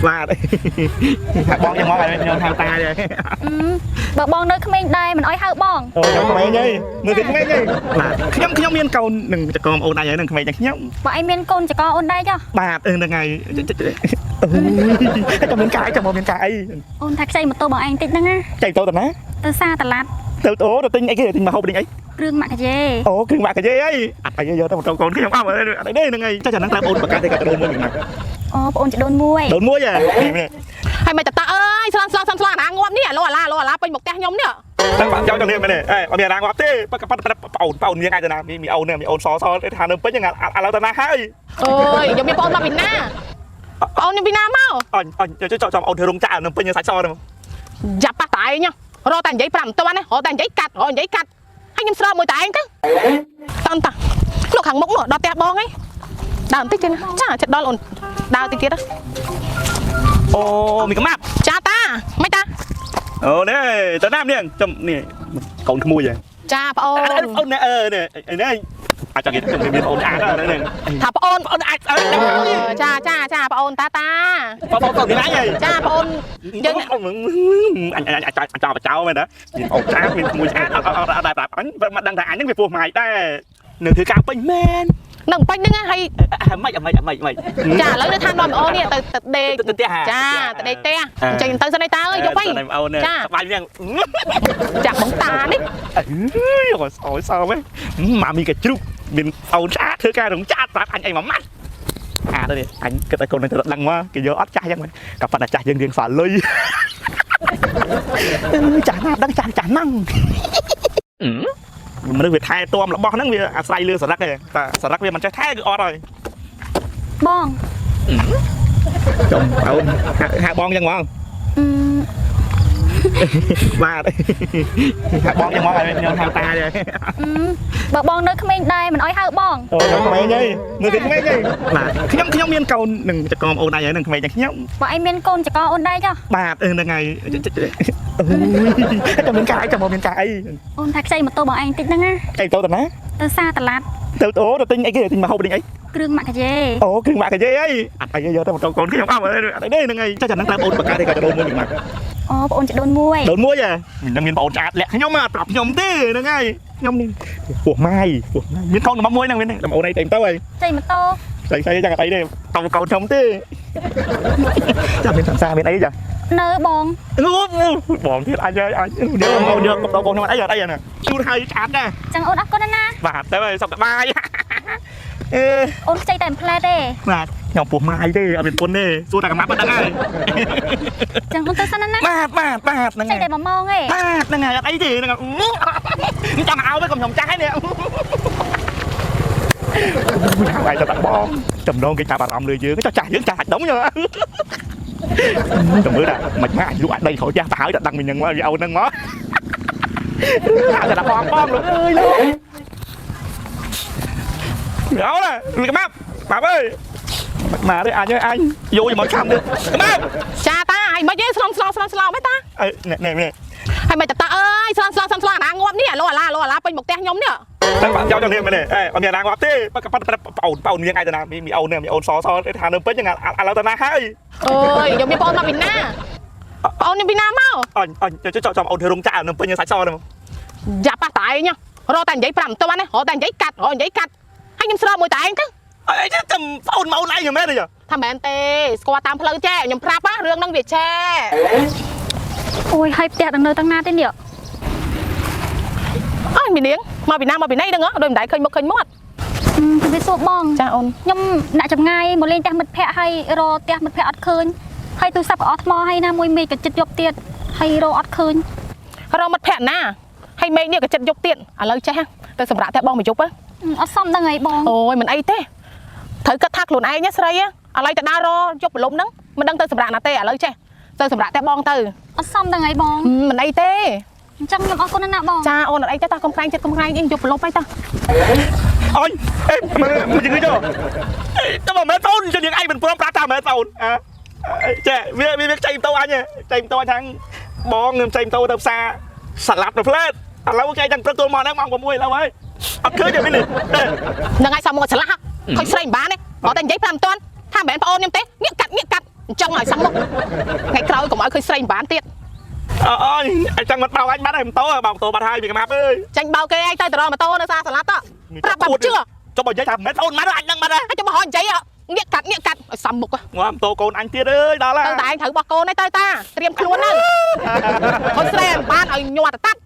បាទបងយ៉ាងមកខ្ញុំហៅតាទេបើបងនៅក្មេងដែរមិនអោយហៅបងអូខ្ញុំក្មេងហីនៅទីក្មេងហីបាទខ្ញុំមានកូននឹងចកមអូនឯងនឹងក្មេងទាំងខ្ញុំបើឯងមានកូនចកអូនដែរចុះបាទហ្នឹងហើយចាំមានកាយចាំមកមានកាយអីអូនថាខ្ចីម៉ូតូបងឯងតិចហ្នឹងណាចៃតោទៅណាទៅសាតឡាត់ទៅអូទៅទិញអីគេទិញមកហូបទិញអីគ្រឿងម៉ាក់កាយេអូគ្រឿងម៉ាក់កាយេអីអត់អីយកទៅម៉ូតូកូនខ្ញុំអត់អីទេហ្នឹងហើយចាហ្នឹងតាមអូនបកាទេកាដូនមួយណាអូបងអូនចដូនមួយដូនមួយហ៎ហើយមិនតាអើយស្លាអាណាងាប់នេះលោអាឡាពេញមកផ្ទះខ្ញុំនេះតែបាក់ចោលចង់នេះមែនទេអត់មានអាណាងាប់ទេប៉ប៉ោនមានអាចទៅណាមានអូននេះមានអូនសថានៅពេញហ្នឹងឥឡូវទៅណាហើយអើយខ្ញុំមានបងអូនមកពីណាបងអូនខ្ញុំពីណាមកអញចាំអូនធ្វើរោងចក្រនៅពេញសាច់សហ្នឹងយ៉ាប់ប៉ះតឯងរកតែនិយាយ5មិនទាន់ណារកតែនិយាយកាត់ហើយខ្ញុំស្រោបមួយតែឯងទៅតាន់តាលោកខាងមុខមកដល់ផ្ទះបងឯងដើរបន្តិចទៀតចាចិត្តដល់អូនដើរតិចទៀតអូមានកំាប់ចាតាមិនតាអូនេះទៅណានេះចាំនេះកូនក្មួយហ៎ចាប្អូនអូននេះនេះអាចចង់និយាយខ្ញុំមានប្អូនអាចហ្នឹងថាប្អូនអាចចាប្អូនតាបងនេះហើយចាប្អូនយើងអាចចោលមែនណាមានអូនចាមានក្មួយចាអត់ដែរប្រាប់អញមិនដឹងថាអញហ្នឹងវាពោះម៉ាយដែរនៅធ្វើការពេញមែននឹងពេញហ្នឹងហើយមិនចាឥឡូវនៅថានាំអូននេះទៅដេកទៅផ្ទះចាទៅដេកផ្ទះចេញទៅសិនឯតាអើយយកទៅចាស្បាយយ៉ាងចាបងតានេះអើយអូយសើវិញម៉ាមីកាជ្រុកមានអូនចាធ្វើការរងចាស់ប្រាប់អញអីមួយម៉ាត់ទៅនេះអញគិតឲ្យកូននឹងទៅដឹងមកគេយកអត់ចាស់យ៉ាងហ្នឹងក៏ប៉ុន្តែចាស់យើងរៀងសល់លុយចាស់ណាស់ដឹងចាស់ហ្នឹងមនុស្សវាថែទាំរបស់ហ្នឹងវាអាស្រ័យលើសារឹកទេតែសារឹកវាមិនចេះថែគឺអត់ហើយបងចំអូនហៅបងយ៉ាងហ្មងបាទហៅបងយ៉ាងហ្មងខ្ញុំហៅតាទេបើបងនៅក្មេងដែរមិនអោយហៅបងអូខ្ញុំក្មេងហីនៅទីក្មេងហីបាទខ្ញុំមានកូននឹងចកមអូនឯងនឹងក្មេងទាំងខ្ញុំបើឯងមានកូនចកអូនដែរចុះបាទហ្នឹងហើយចាំមានកាយចាំមកមានកាយអីអូនថាខ្ចីម៉ូតូបងឯងតិចហ្នឹងណាចៃតោទៅណាទៅសាតឡាត់ទៅអូទៅទិញអីគេទិញមកហូបទិញអីគ្រឿងម៉ាក់កាយេអូគ្រឿងម៉ាក់កាយេអីអត់អីយកទៅម៉ូតូកូនខ្ញុំអត់អីទេហ្នឹងហើយចាហ្នឹងតាមអូនបកាទេកាដូនមួយណាអូបងអូនចដូនមួយហ៎នឹងមានបងអូនស្អាតលាក់ខ្ញុំប្រាប់ខ្ញុំទេហ្នឹងហើយខ្ញុំនេះពោះម៉ាយមានកូនមកមួយហ្នឹងមានបងអូនអីទៅហើយចៃម៉ូតូចៃចាំអីទេតោកូនខ្ញុំទេចាំមានសង្សារមានអីចានៅបងបងទៀតអញយកអូនយកកបដោបងខ្ញុំអីអត់អីណាជូនហើយឆ្អាតដែរចឹងអូនអរគុណណាបាទទៅហើយសុខសប្បាយអូនខ្ចីតែផ្លែទេបាទខ្ញុំពោះម៉ាយទេអត់មានពុនទេសួរតែកំណាប់មិនដឹងហើយចឹងអូនទៅសិនណាបាទហ្នឹងហើយតែ1ម៉ោងទេបាទហ្នឹងហើយអត់អីទេហ្នឹងចាំឲ្យវិញខ្ញុំចាស់ហើយនេះបាយទៅតាបងចំណងគេចាប់អារម្មណ៍លើយើងចាស់យើងចាស់អាចដុំយើទៅមើលដែរមិនម៉ាក់លក់អាដីខោចាស់ទៅហើយតែដឹងមិញហ្នឹងមកវាអូនហ្នឹងមកហៅតែបងលោកអើយលោកเอาล่ะកម៉ាប់បាប់អើយមកទេអញយកមកខំទៀតកម៉ាប់ចាតាហើយមិនទេស្លងហ៎តានេះហើយមិនតាអើយស្លងអាណាងាប់នេះលោអាឡាពេញមកផ្ទះខ្ញុំនេះតែបាក់ចោលចង់នេះមែនទេអត់មានអាណាងាប់ទេប៉ោនមានអាចទៅណាមានអូននេះមានអូនសថានៅពេញហ្នឹងឥឡូវទៅណាហើយអើយខ្ញុំមានបងអូនមកពីណាបងអូនខ្ញុំពីណាមកអញចាំអូនធ្វើរោងចក្រនៅពេញសាច់សហ្នឹងយ៉ាប់ប៉ះតឯងរកតែនិយាយ5មិនទាន់ណារកតែនិយាយកាត់ហើយខ្ញុំស្រោបមួយតែឯងទៅអីចាំប្អូនមកអូនឯងមែនទេថាមែនទេស្គាល់តាមផ្លូវចែខ្ញុំប្រាប់រឿងហ្នឹងវាចែអូយហើយផ្ទះដល់នៅទាំងណាទេនេះអើយមីនាងមកពីណាមកពីណីហ្នឹងដូចមិនដែរឃើញមុខឃើញមាត់ទៅវាសួរបងចាអូនខ្ញុំដាក់ចម្ងាយមកលេងផ្ទះមិត្តភ័ក្ដិហើយរកផ្ទះមិត្តភ័ក្ដិអត់ឃើញហើយទូរស័ព្ទក៏អស់ថ្មហើយណាមួយមេឃក៏ចិត្តយកទៀតហើយរកអត់ឃើញរកមិត្តភ័ក្ដិណាហើយមេឃនេះក៏ចិត្តយកទៀតឥឡូវចេះទៅសម្រាប់ផ្ទះបងមកយប់អត់សមដឹងអីបងអូយមិនអីទេត្រូវគិតថាខ្លួនឯងស្រីឥឡូវទៅដើររយកប្រឡំហ្នឹងមិនដឹងទៅសម្រាប់ណាទេឥឡូវចេះទៅសម្រាប់ផ្ទះបងទៅអត់សមដឹងអីបងមិនអីទេអញ្ចឹងខ្ញុំអរគុណណាស់បងចាអូនអត់អីទេតោះកុំខ្លាញ់ចិត្តកុំខ្លាញ់អីយកប្រឡំទៅអូយមកជិះទៅទៅមកមែនតូនជិះយើងឯងមិនព្រមប្រាប់ថាមែនតូនចាវាខ្ចីម៉ូតូអញខ្ចីម៉ូតូអញខាងបងខ្ញុំខ្ចីម៉ូតូទៅផ្សារសាឡាត់នៅផ្លែតឥឡូវគេចាំព្រឹកទល់មកហ្នឹងម៉ោង6ឥឡូវហើយអត់ឃើញទេនេះហ្នឹងហើយសមមកឆ្លាស់ឃើញស្រីមិនបានទេមកតែនិយាយ5មិនទាន់ថាមិនមែនប្អូនខ្ញុំទេងាកកាត់ chẳng hỏi xong không ngày sau cũng mọi người xây bán tiết ơi anh chẳng mất bao anh bắt em tố bảo tổ bắt hai bị cái map ơi tranh bao kê anh tay từ đó mà tô nó ra salad đó ra bập chưa cho bọn giấy thầm mấy thôn má đó anh đang bắt đấy cho mà hỏi cháy ạ nghĩa cặt sầm mục ngoan tô con anh tiết ơi đó là từ tại anh thử bỏ cô này tay ta tiêm luôn nè thôi xem ban ở nhọt tắt